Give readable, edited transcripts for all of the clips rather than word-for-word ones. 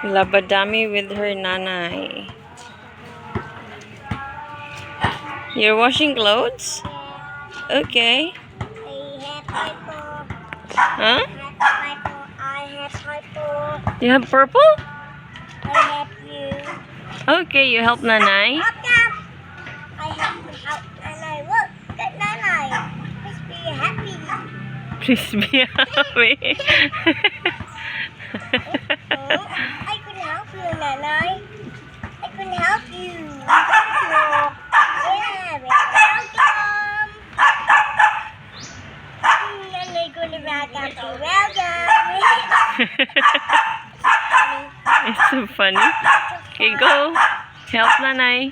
Labadami with her nanay. You're washing clothes? Okay. Huh? I have purple. You have purple? I have you. Okay, you help nanay. Up down. I have to help Nanai. Look, good Nanai. Please be happy. Please be happy. I can help you, Nanai. I can help you. Yeah, welcome. Nanai gonna welcome you. Welcome. It's so funny. Okay, go. Help nanay.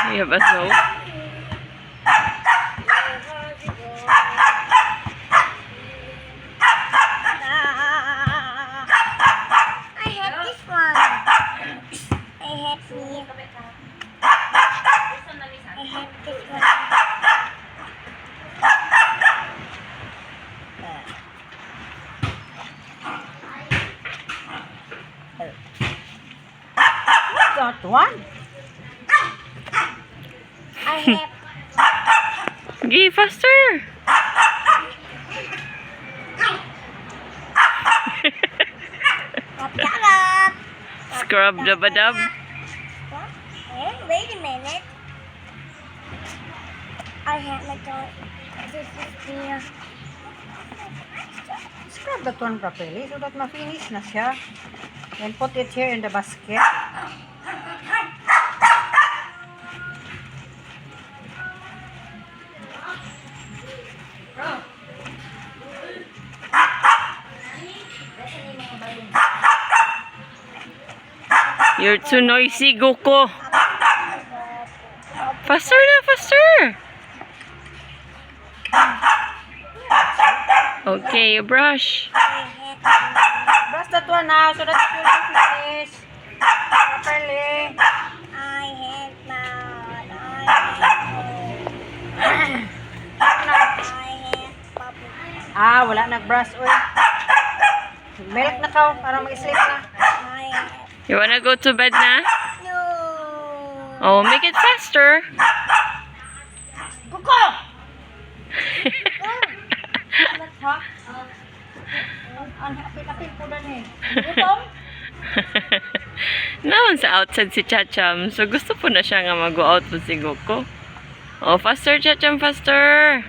You have a soap? I have this one. I have me. I have this one. That one? I have. Gee, faster. Scrub the badab. Wait a minute. I have my toy. This is here. Scrub that one properly so that ma-finish na siya. Then put it here in the basket. You're too noisy, Goko. Faster na, faster. Okay, you brush. Brush that one now so that it will finish properly. I have mine. I have bubble. Wala nag-brush. Uy. Milk na ka para mag-sleep na. I have. You wanna go to bed na? No. Oh, make it faster. Kuko! Ha? Ang hapit-hapit po na eh. Gutom? Naman sa outside si Chacham. So, gusto po na siya nga mag-go out po si Goko. Oh, faster, Chacham, faster.